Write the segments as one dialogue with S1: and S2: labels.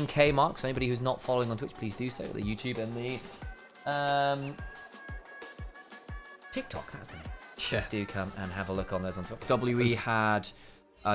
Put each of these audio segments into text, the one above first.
S1: 9K mark. So anybody who's not following on Twitch, please do so. The YouTube and the TikTok, that's it. Just do come and have a look on those ones.
S2: WE had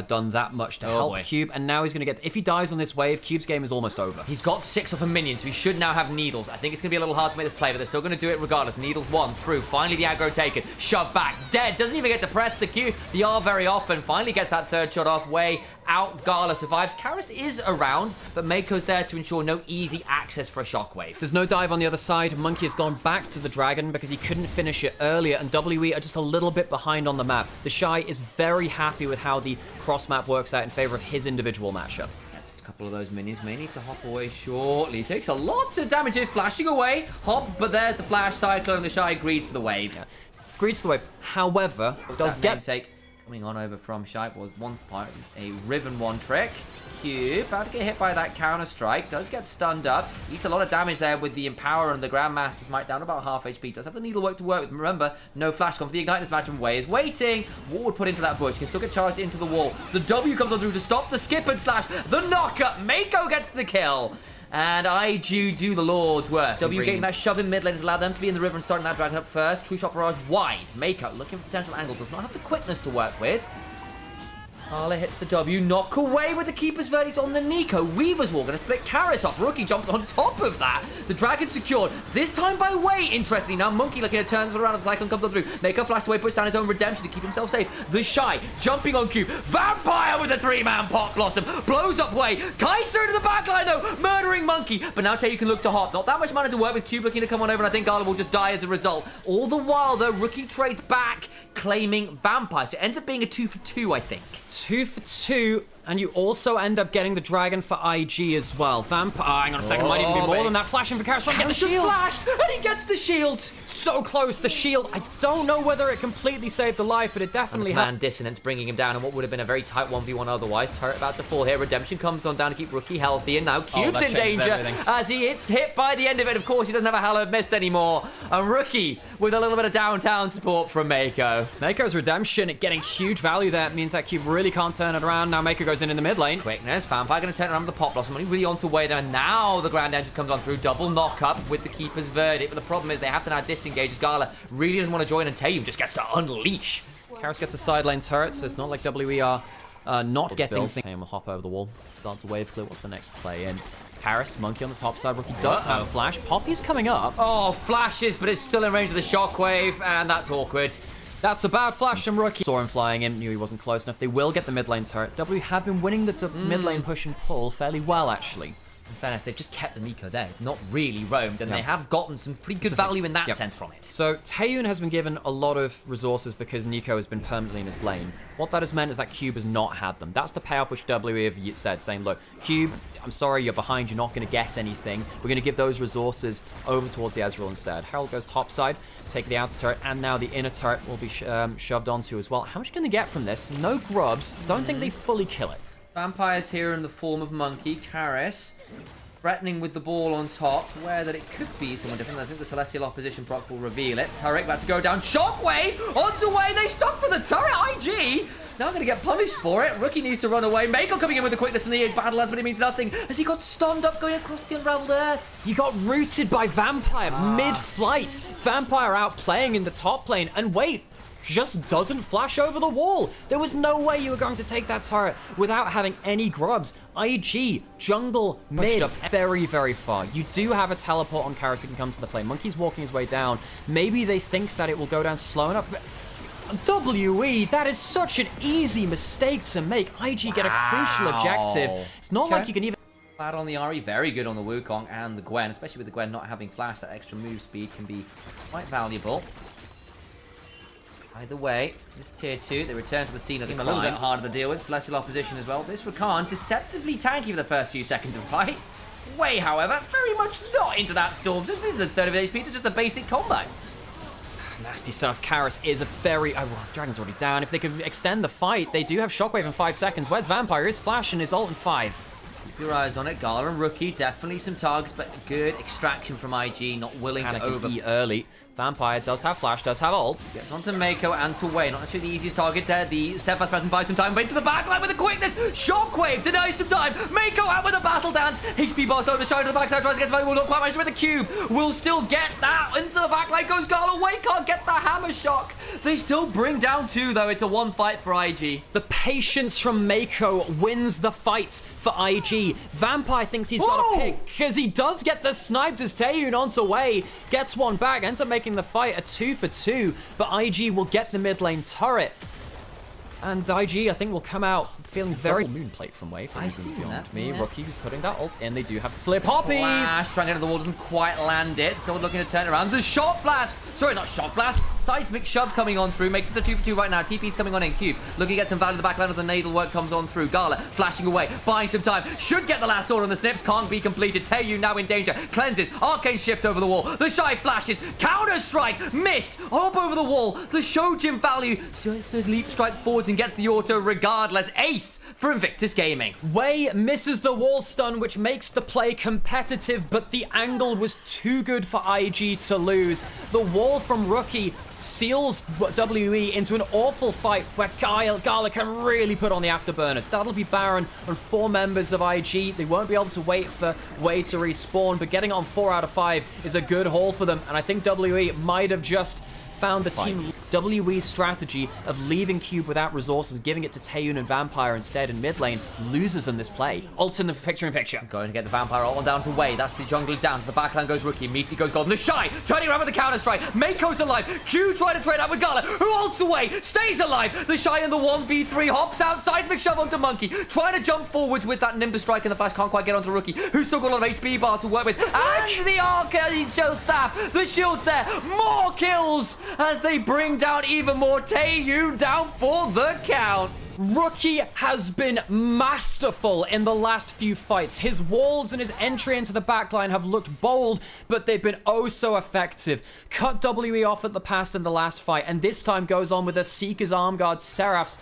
S2: done that much to help Cube, and now he's going to get... If he dies on this wave, Cube's game is almost over.
S1: He's got 6 off a minion, so he should now have needles. I think it's going to be a little hard to make this play, but they're still going to do it regardless. Needles 1 through. Finally, the aggro taken. Shoved back. Dead. Doesn't even get to press the Q. The R very often. Finally gets that third shot off. Way out. Gala survives. Karis is around, but Mako's there to ensure no easy access for a shockwave.
S2: There's no dive on the other side. Monkey has gone back to the Dragon because he couldn't finish it earlier, and WE are just a little bit behind on the map. The Shy is very happy with how the cross map works out in favor of his individual matchup.
S1: That's a couple of those minis. May need to hop away shortly. Takes a lot of damage here. Flashing away. Hop, but there's the flash. Cyclone. The Shy greeds for the wave.
S2: Yeah. Greeds for the wave. However, does get...
S1: Namesake coming on over from Shy. Was once part a Riven 1 trick. Cube about to get hit by that counter strike. Does get stunned up. Eats a lot of damage there with the Empower and the Grandmaster's Might down about half HP. Does have the Needlework to work with. Remember, no flash gone for the Ignite this match, and Way is waiting. What would put into that bush? Can still get charged into the wall. The W comes on through to stop the skip and slash. The knockup. Mako gets the kill. And IG do the Lord's work. W getting that shove in mid lane has allowed them to be in the river and starting that Dragon up first. True Shot Barrage wide. Mako looking for potential angle. Does not have the quickness to work with. Arla hits the W, knock away with the Keeper's Verdict on the Nico. Weaver's Wall going to split Karis off. Rookie jumps on top of that. The Dragon secured, this time by Way. Interesting, now Monkey looking to turn around as the Cyclone comes on through. Mako flashes away, puts down his own redemption to keep himself safe. The Shy jumping on Cube. Vampire with a 3-man Pot Blossom. Blows up Way. Kaiser into the backline though, murdering Monkey. But now Tayu can look to hop. Not that much mana to work with. Cube looking to come on over, and I think Garland will just die as a result. All the while though, Rookie trades back, claiming Vampire. So it ends up being a 2 for 2, I think.
S2: 2 for 2, and you also end up getting the Dragon for IG as well. Vampire, hang on a second, might even be more than that. Flashing for Karis, trying to get the shield.
S1: Flashed, and he gets the shield.
S2: So close, the shield. I don't know whether it completely saved the life, but it definitely had.
S1: And Dissonance bringing him down, and what would have been a very tight 1v1 otherwise. Turret about to fall here. Redemption comes on down to keep Rookie healthy, and now Cube's in danger as he gets hit by the end of it. Of course, he doesn't have a Hallowed Mist anymore. And Rookie with a little bit of downtown support from Mako.
S2: Mako's Redemption getting huge value there. It means that Cube really can't turn it around. Now Mako goes in the mid lane.
S1: Quickness, Vampire going to turn around with the Pot Blossom. Only really on to Way there. And now the Grand Entrance comes on through. Double knock up with the Keeper's Verdict. But the problem is they have to now disengage as Gala really doesn't want to join, and Tayu just gets to unleash.
S2: Karis gets a side lane turret, so it's not like WE are not getting things. Tayu will hop over the wall. Start to wave clear. What's the next play in? Karis, Monkey on the top side. Rookie does have Flash. Poppy's coming up.
S1: Oh, flashes, but it's still in range of the Shockwave, and that's awkward.
S2: That's a bad flash from Rookie. Saw him flying in, knew he wasn't close enough. They will get the mid lane turret. W have been winning the mid lane push and pull fairly well, actually.
S1: In fairness, they've just kept the Nico there, not really roamed, and they have gotten some pretty good value in that sense from it.
S2: So Taeyun has been given a lot of resources because Nico has been permanently in his lane. What that has meant is that Cube has not had them. That's the payoff which WE have said, saying, look, Cube, I'm sorry, you're behind, you're not going to get anything. We're going to give those resources over towards the Ezreal instead. Herald goes topside, take the outer turret, and now the inner turret will be shoved onto as well. How much can they get from this? No grubs. Don't think they fully kill it.
S1: Vampire's here in the form of Monkey. Karis threatening with the ball on top. Aware that it could be someone different. I think the Celestial Opposition proc will reveal it. Turret about to go down. Shockwave onto Way. They stop for the turret. IG now going to get punished for it. Rookie needs to run away. Mako coming in with the quickness in the Battlelands, but it means nothing as he got stunned up going across the Unraveled Earth.
S2: He got rooted by Vampire mid-flight. Vampire out playing in the top lane. And wait, just doesn't flash over the wall. There was no way you were going to take that turret without having any grubs. IG, jungle, mid, very, very far. You do have a teleport on Karis that can come to the play. Monkey's walking his way down. Maybe they think that it will go down slow enough. But WE, that is such an easy mistake to make. IG get a crucial objective. It's not like you can even...
S1: Bad on the Ahri, very good on the Wukong and the Gwen, especially with the Gwen not having flash. That extra move speed can be quite valuable. Either way, this tier 2, they return to the scene of the climb. A little bit harder to deal with. Celestial Opposition as well. This Rakan, deceptively tanky for the first few seconds of fight. Way, however, very much not into that Storm. This is a third of HP to just a basic combo.
S2: Nasty stuff. Karis is a very... Oh, well, Dragon's already down. If they could extend the fight, they do have Shockwave in 5 seconds. Where's Vampire? His flash and his ult in 5.
S1: Keep your eyes on it. Gala and Rookie, definitely some targets, but good extraction from IG, not willing to over...
S2: early. Vampire does have flash, does have ult.
S1: Gets onto Mako and to Wei. Not necessarily the easiest target there. The steadfast presence buys some time. Wait to the backline with the quickness. Shockwave denies some time. Mako out with a battle dance. HP bar over the side to the backside. Tries to get somebody. Will not quite manage with the cube. Will still get that. Into the backline goes Gala. Wei can't get the hammer shock. They still bring down 2 though. It's a 1 fight for IG.
S2: The patience from Mako wins the fight for IG. Vampire thinks he's got a pick because he does get the sniped as Taeyun onto Wei. Gets one back. Ends up making the fight a 2 for 2, but IG will get the mid lane turret. And IG, I think, will come out feeling very moonplate from Wei.
S1: I see that.
S2: Me, Rookie putting that ult in. They do have to slip Poppy.
S1: Flash, trying to get into the wall, doesn't quite land it. Still looking to turn around. The shot blast. Sorry, not shot blast. Seismic shove coming on through. Makes this a 2 for 2 right now. TP's coming on in. Cube looking to get some value in the back line of the Nadal work comes on through. Gala flashing away, buying some time. Should get the last order on the snips. Can't be completed. Taeyu now in danger. Cleanses. Arcane shift over the wall. The Shy flashes. Counter strike. Missed. Hop over the wall. The Shojin value. Just a leap strike forwards and gets the auto regardless. Ace for Invictus Gaming.
S2: Wei misses the wall stun, which makes the play competitive, but the angle was too good for IG to lose. The wall from Rookie seals WE into an awful fight where Gala can really put on the afterburners. That'll be Baron on 4 members of IG. They won't be able to wait for Wei to respawn, but getting on 4 out of 5 is a good haul for them, and I think WE might have just found the team WE's strategy of leaving Cube without resources, giving it to Taeyun and Vampire instead in mid lane, loses them this play. Ult in the picture-in-picture.
S1: Going to get the Vampire ult on down to Wei. That's the jungler down. To the backline goes Rookie. Immediately goes Golden. The Shy turning around with the counter strike. Mako's alive. Q trying to trade out with Gala, who ults away. Stays alive. The Shy in the 1v3 hops out. Seismic shove onto Monkey. Trying to jump forwards with that Nimbus strike and the flash. Can't quite get onto Rookie, who's still got a lot of HP bar to work with. And the Arcane staff. The shield's there. More kills as they bring down even more. Taeyu down for the count.
S2: Rookie has been masterful in the last few fights. His walls and his entry into the backline have looked bold, but they've been oh so effective. Cut WE off at the pass in the last fight, and this time goes on with a Seeker's Arm Guard Seraph's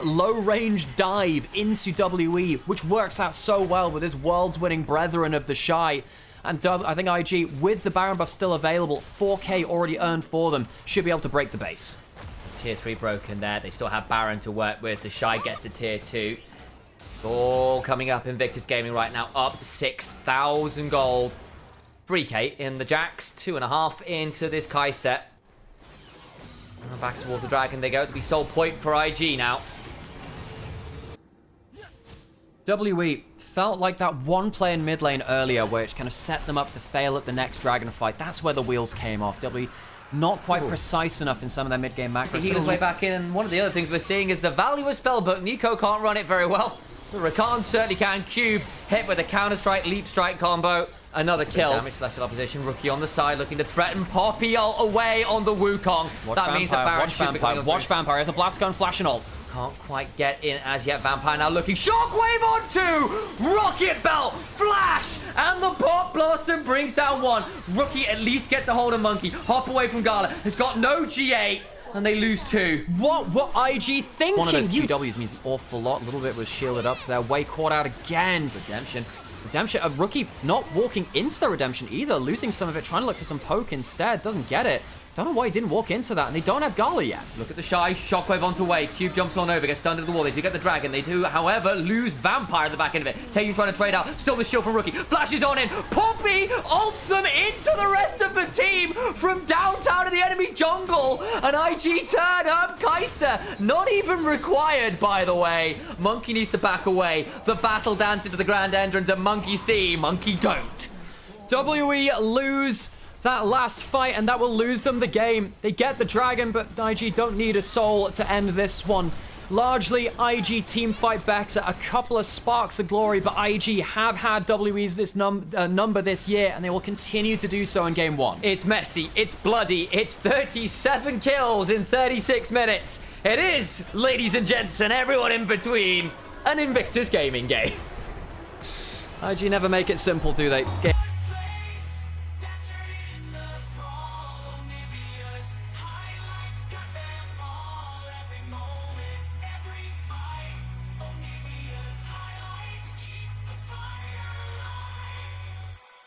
S2: low-range dive into WE, which works out so well with his world's-winning brethren of the Shy. And I think IG, with the Baron buff still available, 4K already earned for them, should be able to break the base.
S1: Tier 3 broken there. They still have Baron to work with. The Shy gets to tier 2. All coming up. Invictus Gaming right now up 6,000 gold. 3K in the Jax. 2.5 into this Kai set. And back towards the Dragon they go. To be sole point for IG now.
S2: WE felt like that one play in mid lane earlier, which kind of set them up to fail at the next Dragon fight. That's where the wheels came off. WE not quite precise enough in some of their mid-game macros.
S1: He his way back in, and one of the other things we're seeing is the value of spell, but Nico can't run it very well. The Rakan certainly can. Cube hit with a counter-strike, leap strike combo. Another kill. Damage Celestial opposition. Rookie on the side looking to threaten Poppy ult away on the Wukong. That means that Baron should be going on.
S2: Watch Vampire as a blast gun, flash and ult.
S1: Can't quite get in as yet. Vampire now looking. Shockwave on 2! Rocket Belt! Flash! And the Pop Blossom brings down 1. Rookie at least gets a hold of Monkey. Hop away from Gala. Has got no G8. And they lose 2.
S2: What IG thinking?
S1: One of those
S2: QWs means an awful lot. A little bit was shielded up there. Way caught out again. Redemption. A Rookie not walking into the Redemption either. Losing some of it. Trying to look for some poke instead. Doesn't get it. Don't know why he didn't walk into that, and they don't have Gala yet.
S1: Look at the Shy, Shockwave onto Wei. Cube jumps on over, gets stunned into the wall. They do get the Dragon. They do, however, lose Vampire at the back end of it. Taeyu trying to trade out. Still the shield from Rookie. Flashes on in. Poppy ults them into the rest of the team from downtown to the enemy jungle. An IG turn up. Kai'Sa, not even required, by the way. Monkey needs to back away. The battle dance into the grand entrance, and Monkey see, Monkey don't.
S2: WE lose that last fight, and that will lose them the game. They get the Dragon, but IG don't need a soul to end this one. Largely, IG team fight better. A couple of sparks of glory, but IG have had WE's number this year, and they will continue to do so in game 1.
S1: It's messy, it's bloody, it's 37 kills in 36 minutes. It is, ladies and gents, and everyone in between, an Invictus Gaming game.
S2: IG never make it simple, do they?